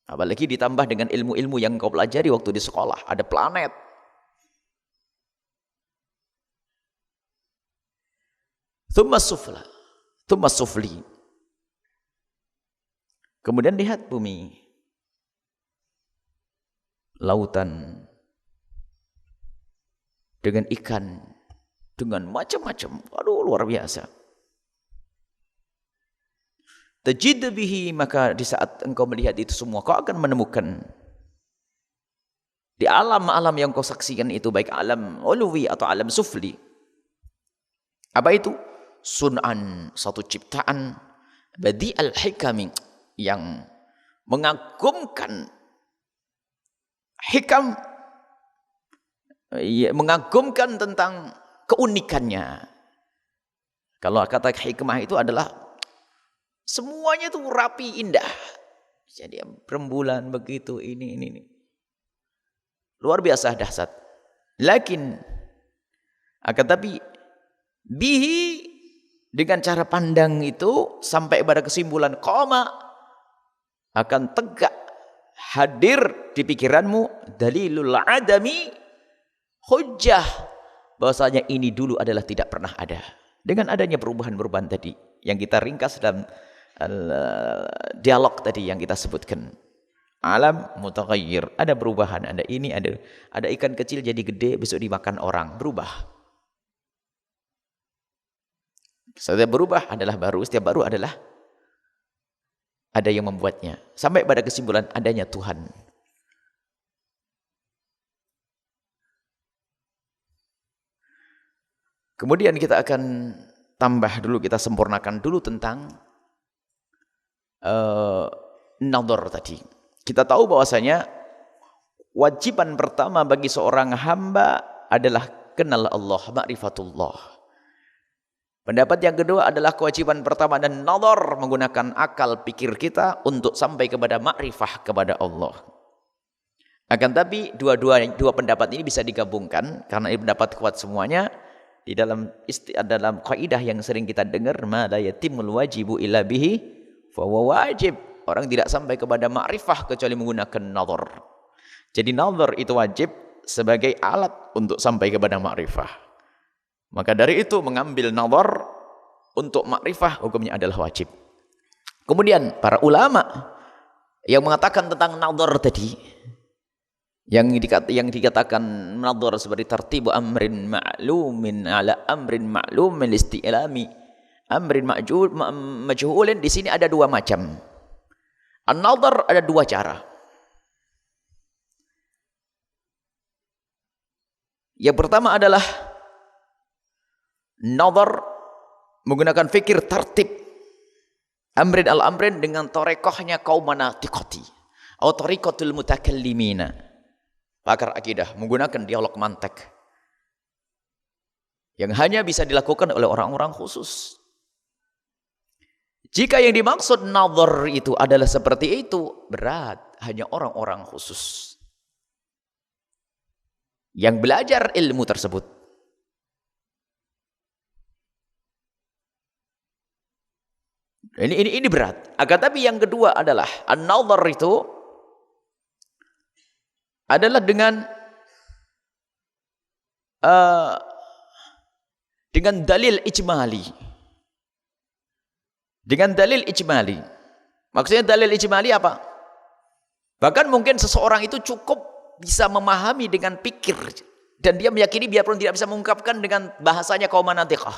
Apalagi ditambah dengan ilmu-ilmu yang kau pelajari waktu di sekolah. Ada planet. Thumma sufla, thumma sufli. Kemudian lihat bumi. Lautan. Dengan ikan. Dengan macam-macam. Aduh, luar biasa. Tajid bihi, maka di saat engkau melihat itu semua, kau akan menemukan di alam-alam yang kau saksikan itu, baik alam uluwi atau alam sufli. Apa itu? Sun'an, satu ciptaan, badi al-hikami, yang mengagumkan hikam, mengagumkan tentang keunikannya. Kalau kata hikmah itu adalah semuanya itu rapi, indah. Jadi rembulan begitu, ini. Luar biasa dahsyat. Lakin akan tapi bihi, dengan cara pandang itu sampai pada kesimpulan qama, akan tegak hadir di pikiranmu dalilul adami, hujjah bahwasanya ini dulu adalah tidak pernah ada. Dengan adanya perubahan-perubahan tadi yang kita ringkas dalam dialog tadi yang kita sebutkan, alam mutaghayyir, ada perubahan, ada ini, ada ikan kecil jadi gede, besok dimakan orang, berubah. Setiap berubah adalah baru, setiap baru adalah ada yang membuatnya, sampai pada kesimpulan adanya Tuhan. Kemudian kita akan tambah dulu, kita sempurnakan dulu tentang nadhar tadi. Kita tahu bahwasanya wajiban pertama bagi seorang hamba adalah kenal Allah, ma'rifatullah. Pendapat yang kedua adalah kewajiban pertama dan nadhar, menggunakan akal pikir kita untuk sampai kepada ma'rifah kepada Allah. Akan tapi dua pendapat ini bisa digabungkan karena ini pendapat kuat semuanya. Di dalam kaidah yang sering kita dengar, ma la yatimul wajibu illa bihi fahuwa wajib. Orang tidak sampai kepada ma'rifah kecuali menggunakan nadhar. Jadi nadhar itu wajib sebagai alat untuk sampai kepada ma'rifah. Maka dari itu mengambil nadhar untuk ma'rifah hukumnya adalah wajib. Kemudian para ulama yang mengatakan tentang nadhar tadi, yang dikatakan nadhar seperti tartibu amrin ma'lumin ala amrin ma'lumin isti'lami amrin majhulin, di sini ada dua macam. An-nadhar ada dua cara. Yang pertama adalah nazar menggunakan fikir tertib amrin al-amrin dengan torekohnya kaum manatiqati atau tariqatul mutakallimina, pakar akidah, menggunakan dialog mantek yang hanya bisa dilakukan oleh orang-orang khusus. Jika yang dimaksud nazar itu adalah seperti itu, berat, hanya orang-orang khusus yang belajar ilmu tersebut. Ini berat. Akan tapi yang kedua adalah an-nazar itu adalah dengan dalil ijmali. Dengan dalil ijmali. Maksudnya dalil ijmali apa? Bahkan mungkin seseorang itu cukup bisa memahami dengan pikir dan dia meyakini biarpun tidak bisa mengungkapkan dengan bahasanya kaum manatiqah.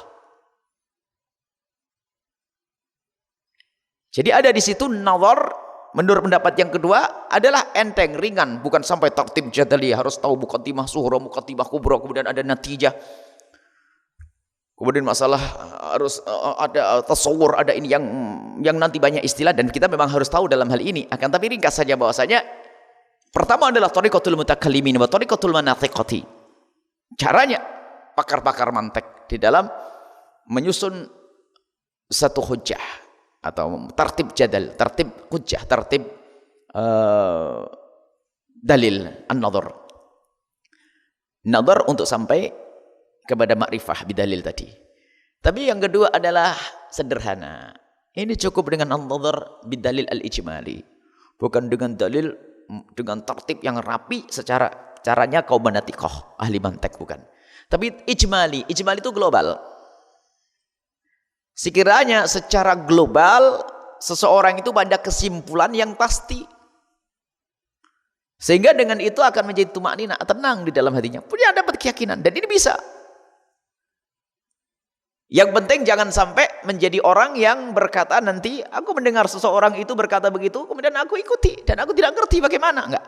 Jadi ada di situ nazar menurut pendapat yang kedua adalah enteng, ringan, bukan sampai tartib jadali, harus tahu muqaddimah sughra, muqaddimah kubra, kemudian ada natijah. Kemudian masalah harus ada tasawur, ada ini yang nanti banyak istilah dan kita memang harus tahu dalam hal ini. Akan tapi ringkas saja bahwasanya pertama adalah tariqatul mutakallimin wa tariqatul manatiqati. Caranya pakar-pakar mantek di dalam menyusun satu hujjah atau tertib jadal, tertib hujjah, tertib dalil an-nazar. Nazar untuk sampai kepada makrifah bidalil tadi. Tapi yang kedua adalah sederhana. Ini cukup dengan an-nazar bidalil al-ijmali. Bukan dengan dalil dengan tertib yang rapi secara caranya kaum manatiqah, ahli mantek, bukan. Tapi ijmali, ijmali itu global. Sekiranya secara global seseorang itu pada kesimpulan yang pasti. Sehingga dengan itu akan menjadi tumaknina, tenang di dalam hatinya. Punya dapat keyakinan dan ini bisa. Yang penting jangan sampai menjadi orang yang berkata nanti aku mendengar seseorang itu berkata begitu kemudian aku ikuti dan aku tidak ngerti bagaimana. Enggak.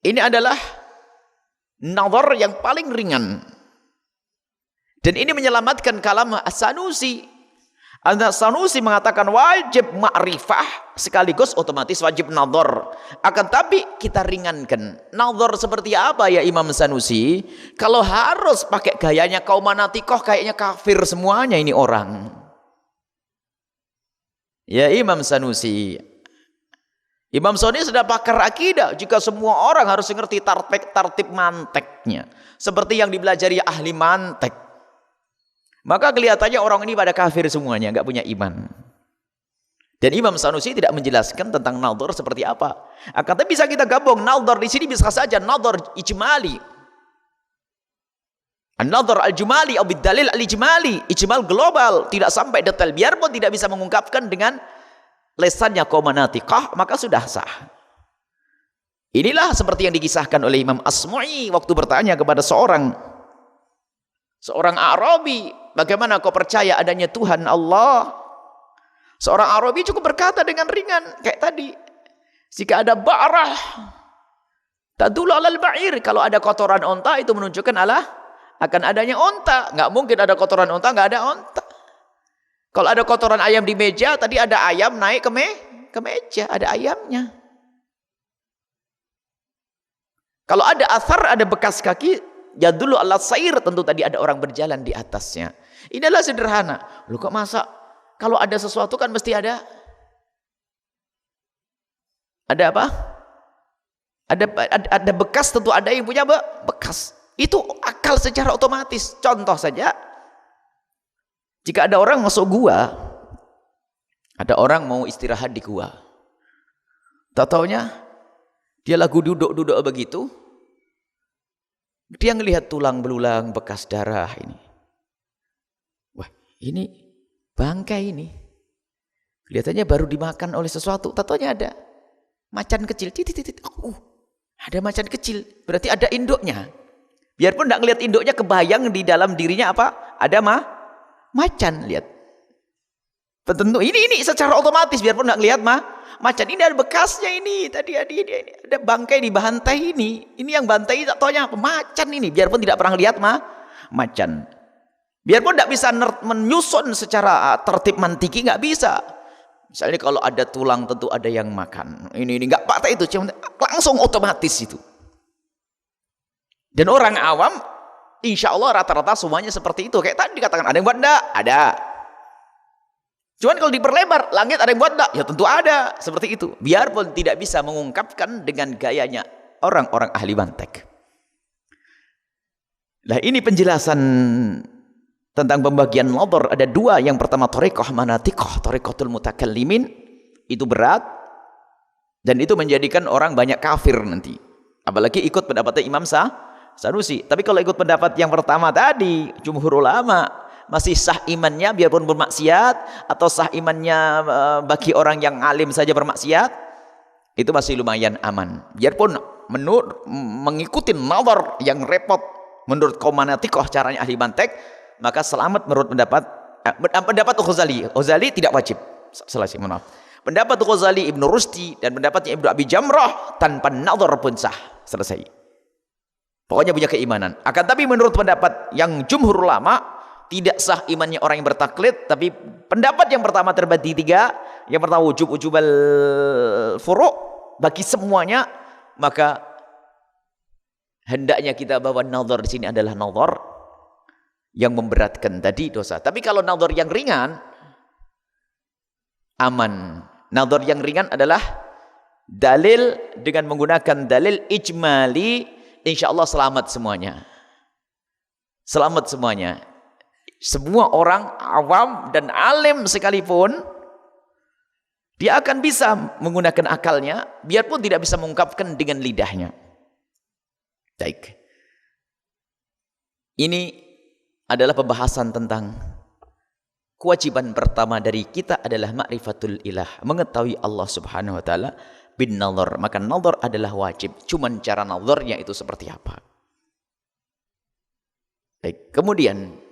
Ini adalah nazar yang paling ringan. Dan ini menyelamatkan kalam As-Sanusi. As-Sanusi mengatakan wajib ma'rifah sekaligus otomatis wajib nazar. Akan tapi kita ringankan. Nazar seperti apa ya Imam Sanusi? Kalau harus pakai gayanya kaum manatiqah kayaknya kafir semuanya ini orang. Ya Imam Sanusi. Imam Sanusi sudah pakar akidah. Jika semua orang harus mengerti tartib manteknya. Seperti yang dipelajari ahli mantek. Maka kelihatannya orang ini pada kafir semuanya, enggak punya iman. Dan Imam Sanusi tidak menjelaskan tentang nazar seperti apa. Akan tapi bisa kita gabung nazar di sini bisa saja nazar ijmali. An-nazar al-jumali atau bidalil al-ijmali, ijmal global, tidak sampai detail. Biarpun tidak bisa mengungkapkan dengan lesannya kaum manatiqah, maka sudah sah. Inilah seperti yang dikisahkan oleh Imam Asmu'i waktu bertanya kepada seorang Arabi, bagaimana kau percaya adanya Tuhan Allah? Seorang Arabi cukup berkata dengan ringan kayak tadi. Jika ada ba'rah tadullu 'alal ba'ir, kalau ada kotoran onta itu menunjukkan akan adanya onta. Enggak mungkin ada kotoran onta enggak ada onta. Kalau ada kotoran ayam di meja, tadi ada ayam naik ke meja, ada ayamnya. Kalau ada athar, ada bekas kaki, ya dulu Allah sair, tentu tadi ada orang berjalan di atasnya. Inilah sederhana. Lu kok masa kalau ada sesuatu kan mesti ada apa? Ada bekas, tentu ada yang punya bekas. Itu akal secara otomatis. Contoh saja, jika ada orang masuk gua, ada orang mau istirahat di gua, tahu-taunya dia lagu duduk begitu, dia ngelihat tulang belulang bekas darah ini. Wah, ini bangkai ini. Kelihatannya baru dimakan oleh sesuatu. Tahu-taunya ada macan kecil. Ada macan kecil. Berarti ada induknya. Biarpun tidak ngelihat induknya, kebayang di dalam dirinya apa? Ada macan, lihat. Tentu ini secara otomatis biarpun tidak ngelihat macan ini ada bekasnya ini. Tadi ada bangkai dibantai ini. Ini yang bantai tak taunya apa? Macan ini. Biarpun tidak pernah lihat macan. Biarpun tidak bisa menyusun secara tertib mantiki, nggak bisa. Misalnya kalau ada tulang tentu ada yang makan. Ini nggak patah itu, langsung otomatis itu. Dan orang awam, insya Allah rata-rata semuanya seperti itu. Kayak tadi dikatakan ada yang buat enggak? Ada. Cuman kalau diperlebar, langit ada yang buat enggak? Ya tentu ada, seperti itu. Biarpun tidak bisa mengungkapkan dengan gayanya orang-orang ahli mantek. Nah ini penjelasan tentang pembagian nadhar. Ada dua. Yang pertama thariqah manatiqah, thariqatul mutakallimin. Itu berat. Dan itu menjadikan orang banyak kafir nanti. Apalagi ikut pendapatnya Imam Sanusi. Tapi kalau ikut pendapat yang pertama tadi, jumhur ulama, masih sah imannya biarpun bermaksiat, atau sah imannya bagi orang yang alim saja bermaksiat, itu masih lumayan aman. Biarpun mengikuti nadhar yang repot menurut kaum manatiqah, caranya ahli mantek, maka selamat menurut pendapat Ghazali. Ghazali tidak wajib. Selesai, maaf. Pendapat Ghazali, Ibnu Rushdi, dan pendapatnya Ibnu Abi Jamrah tanpa nadhar pun sah. Selesai. Pokoknya punya keimanan. Akan tapi menurut pendapat yang jumhur ulama, tidak sah imannya orang yang bertaklid. Tapi pendapat yang pertama terbagi tiga. Yang pertama ujubal furu' bagi semuanya, maka hendaknya kita bawa nadhar di sini adalah nadhar yang memberatkan tadi dosa. Tapi kalau nadhar yang ringan, aman. Nadhar yang ringan adalah dalil dengan menggunakan dalil ijmali, insya Allah selamat semuanya. Selamat semuanya. Semua orang awam dan alim sekalipun, dia akan bisa menggunakan akalnya, biarpun tidak bisa mengungkapkan dengan lidahnya. Baik. Ini adalah pembahasan tentang kewajiban pertama dari kita adalah ma'rifatul ilah, mengetahui Allah Subhanahu wa taala bin nadhar. Maka nadhar adalah wajib. Cuman cara nadharnya itu seperti apa? Baik, kemudian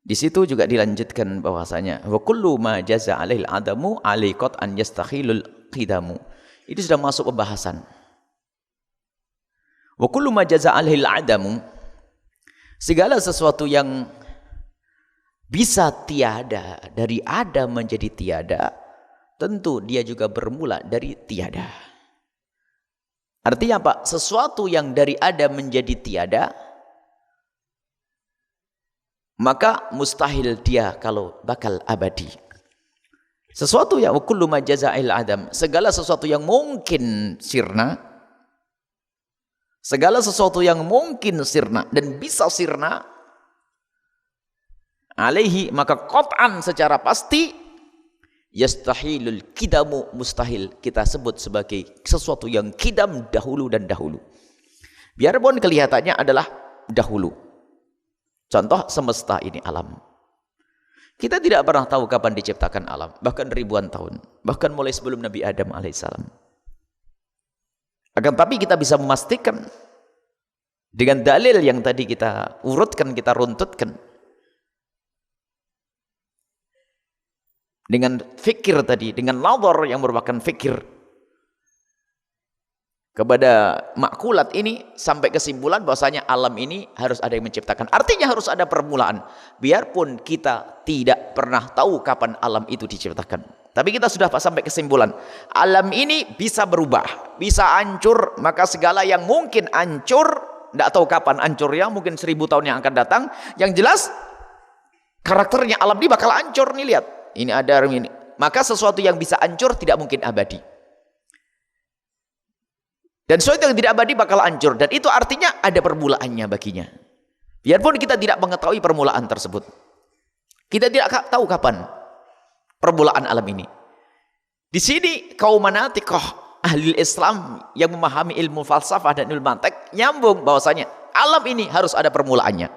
di situ juga dilanjutkan bahwasanya wa kullu ma jaza 'alail adamu 'alaiqat an yastakhilul qidamu. Itu sudah masuk pembahasan. Wa kullu ma jaza 'alail adamu, segala sesuatu yang bisa tiada, dari ada menjadi tiada, tentu dia juga bermula dari tiada. Artinya apa? Sesuatu yang dari ada menjadi tiada, maka mustahil dia kalau bakal abadi. Sesuatu yang kullu ma jaza'il adam, segala sesuatu yang mungkin sirna, segala sesuatu yang mungkin sirna dan bisa sirna, alaihi, maka qat'an secara pasti, yastahilul kidamu, mustahil kita sebut sebagai sesuatu yang kidam, dahulu dan dahulu. Biarpun kelihatannya adalah dahulu. Contoh semesta ini, alam. Kita tidak pernah tahu kapan diciptakan alam, bahkan ribuan tahun, bahkan mulai sebelum Nabi Adam alaihissalam. Akan tapi kita bisa memastikan dengan dalil yang tadi kita urutkan, kita runtutkan, dengan fikir tadi, dengan nadhar yang merupakan fikir kepada makulat ini, sampai kesimpulan bahwasanya alam ini harus ada yang menciptakan. Artinya harus ada permulaan. Biarpun kita tidak pernah tahu kapan alam itu diciptakan, tapi kita sudah sampai kesimpulan alam ini bisa berubah, bisa hancur. Maka segala yang mungkin hancur, tidak tahu kapan hancurnya, mungkin 1000 tahun yang akan datang. Yang jelas karakternya alam ini bakal hancur. Nih lihat, ini ada ini. Maka sesuatu yang bisa hancur tidak mungkin abadi. Dan sesuatu yang tidak abadi bakal hancur. Dan itu artinya ada permulaannya baginya. Biarpun kita tidak mengetahui permulaan tersebut. Kita tidak tahu kapan permulaan alam ini. Di sini kaum manatiqah ahli Islam yang memahami ilmu falsafah dan ilmu mantek nyambung bahwasanya alam ini harus ada permulaannya.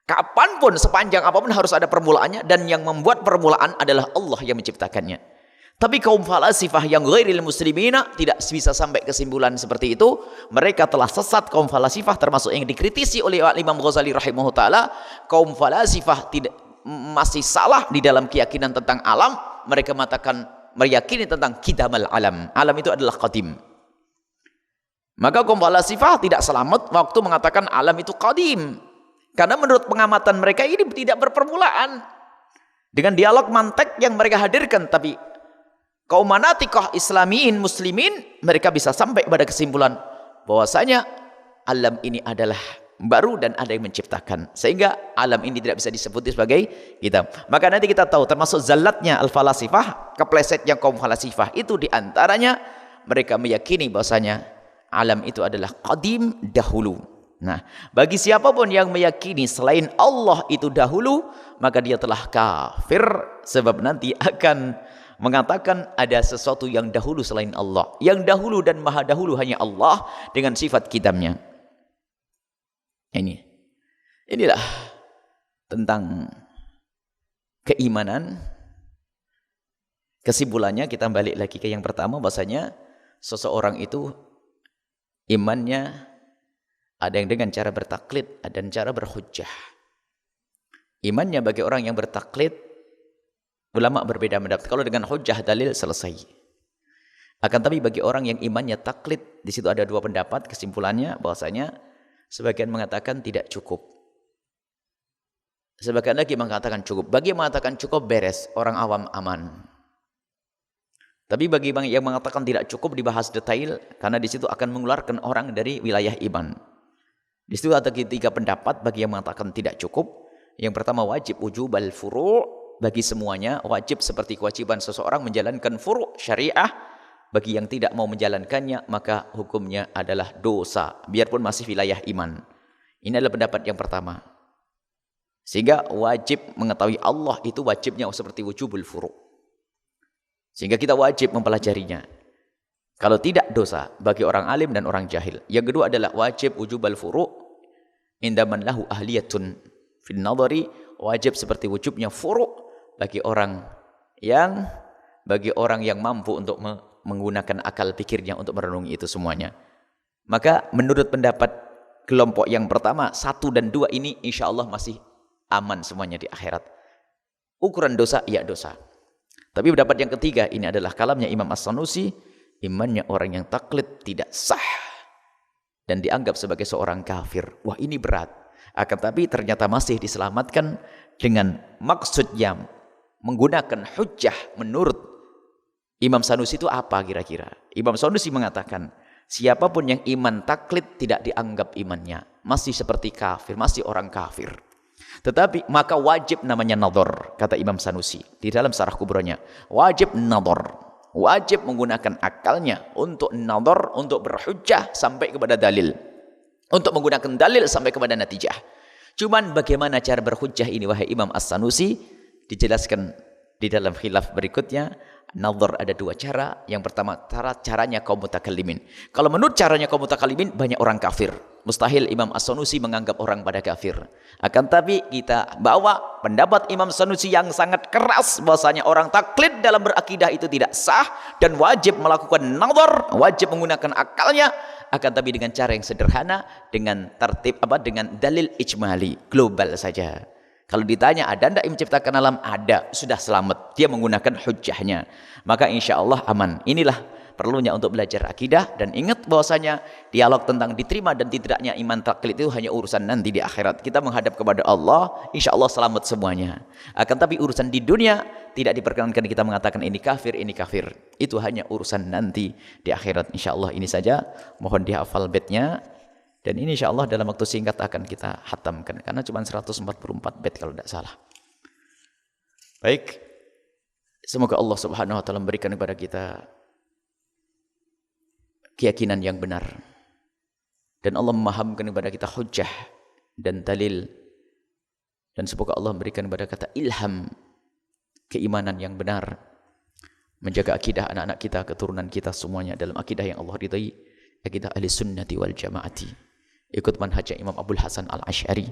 Kapanpun, sepanjang apapun harus ada permulaannya. Dan yang membuat permulaan adalah Allah yang menciptakannya. Tapi kaum falasifah yang ghairil muslimina tidak bisa sampai kesimpulan seperti itu. Mereka telah sesat. Kaum falasifah termasuk yang dikritisi oleh Imam Ghazali rahimahullah ta'ala. Kaum falasifah tidak masih salah di dalam keyakinan tentang alam. Mereka mengatakan meyakini tentang qidamal alam. Alam itu adalah qadim. Maka kaum falasifah tidak selamat waktu mengatakan alam itu qadim. Karena menurut pengamatan mereka ini tidak berpermulaan. Dengan dialog mantek yang mereka hadirkan. Tapi kaum manatikah islamiin muslimin, mereka bisa sampai pada kesimpulan bahwasanya alam ini adalah baru dan ada yang menciptakan. Sehingga alam ini tidak bisa disebut sebagai kita. Maka nanti kita tahu termasuk zallatnya al-falasifah, keplesetnya kaum falasifah itu diantaranya mereka meyakini bahwasanya alam itu adalah qadim dahulu. Nah, bagi siapapun yang meyakini selain Allah itu dahulu, maka dia telah kafir, sebab nanti akan mengatakan ada sesuatu yang dahulu selain Allah. Yang dahulu dan maha dahulu hanya Allah dengan sifat qidamnya. Inilah tentang keimanan. Kesimpulannya kita balik lagi ke yang pertama, bahasanya seseorang itu imannya ada yang dengan cara bertaklid, ada yang cara berhujjah. Imannya bagi orang yang bertaklid, ulama berbeda pendapat. Kalau dengan hujjah dalil selesai. Akan tapi bagi orang yang imannya taklid, di situ ada dua pendapat. Kesimpulannya bahwasanya sebagian mengatakan tidak cukup. Sebagian lagi mengatakan cukup. Bagi yang mengatakan cukup beres, orang awam aman. Tapi bagi yang mengatakan tidak cukup dibahas detail, karena di situ akan mengeluarkan orang dari wilayah iman. Di situ ada tiga pendapat bagi yang mengatakan tidak cukup. Yang pertama wajib wujubal furu', bagi semuanya wajib seperti kewajiban seseorang menjalankan furu' syariah. Bagi yang tidak mau menjalankannya maka hukumnya adalah dosa, biarpun masih wilayah iman. Ini adalah pendapat yang pertama. Sehingga wajib mengetahui Allah itu wajibnya seperti wujubul furu'. Sehingga kita wajib mempelajarinya. Kalau tidak dosa bagi orang alim dan orang jahil. Yang kedua adalah wajib wujubal furu' indaman lahu ahliyatun fin nadhari, wajib seperti wujubnya furu' bagi orang yang mampu untuk menggunakan akal pikirnya untuk merenungi itu semuanya. Maka menurut pendapat kelompok yang pertama, 1 dan 2 ini insya Allah masih aman semuanya di akhirat. Ukuran dosa, ya dosa. Tapi pendapat yang ketiga, ini adalah kalamnya Imam As-Sanusi, imannya orang yang taklid tidak sah dan dianggap sebagai seorang kafir. Wah, ini berat. Akan tapi ternyata masih diselamatkan dengan maksudnya menggunakan hujjah. Menurut Imam Sanusi itu apa kira-kira? Imam Sanusi mengatakan, siapapun yang iman taklid tidak dianggap imannya, masih seperti kafir, masih orang kafir. Tetapi maka wajib namanya nadhar, kata Imam Sanusi di dalam Syarah Kubronya. Wajib nadhar, wajib menggunakan akalnya untuk nadhar, untuk berhujjah sampai kepada dalil, untuk menggunakan dalil sampai kepada natijah. Cuman bagaimana cara berhujjah ini wahai Imam As-Sanusi? Dijelaskan di dalam khilaf berikutnya. Nadhar ada 2 cara. Yang pertama caranya kaum mutakallimin. Kalau menurut caranya kaum mutakallimin banyak orang kafir. Mustahil Imam As-Sanusi menganggap orang pada kafir. Akan tapi kita bawa pendapat Imam Sanusi yang sangat keras bahwasanya orang taklid dalam berakidah itu tidak sah dan wajib melakukan nadhar, wajib menggunakan akalnya, akan tapi dengan cara yang sederhana, dengan tertib dengan dalil ijmali, global saja. Kalau ditanya ada tidak yang menciptakan alam? Ada, sudah selamat. Dia menggunakan hujjahnya. Maka insya Allah aman. Inilah perlunya untuk belajar akidah. Dan ingat bahwasanya dialog tentang diterima dan tidaknya iman taklid itu hanya urusan nanti di akhirat. Kita menghadap kepada Allah, insya Allah selamat semuanya. Akan tapi urusan di dunia tidak diperkenankan kita mengatakan ini kafir, ini kafir. Itu hanya urusan nanti di akhirat. Insya Allah ini saja. Mohon dihafal baitnya. Dan ini insya Allah dalam waktu singkat akan kita hatamkan. Karena cuma 144 bait kalau tidak salah. Baik. Semoga Allah subhanahu wa ta'ala memberikan kepada kita keyakinan yang benar. Dan Allah memahamkan kepada kita hujjah dan dalil. Dan semoga Allah memberikan kepada kita ilham keimanan yang benar. Menjaga akidah anak-anak kita, keturunan kita semuanya dalam akidah yang Allah ridai. Akidah ahli sunnati wal jamaati. Ikut manhajnya Imam Abdul Hasan Al-Asy'ari.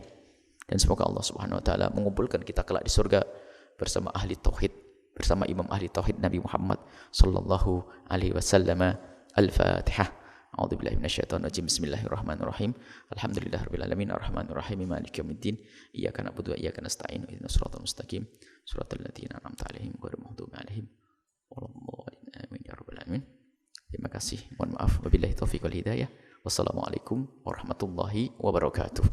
Dan semoga Allah subhanahu wa ta'ala mengumpulkan kita kelak di surga bersama ahli tauhid, bersama imam ahli tauhid Nabi Muhammad sallallahu alaihi wasallam. Al-Fatihah. A'udzubillahi minasyaitonir rajim. Bismillahirrahmanirrahim. Alhamdulillahirabbil alamin arrahmanir rahim maliki yaumiddin. Iyyaka na'budu wa iyyaka nasta'in. Ihdinas siratal mustaqim. Siratal ladzina an'amta 'alaihim ghairil maghdubi 'alaihim waladdallin. kasih. Mohon maaf. Wabillahi taufiq wal hidayah. Wassalamualaikum warahmatullahi wabarakatuh.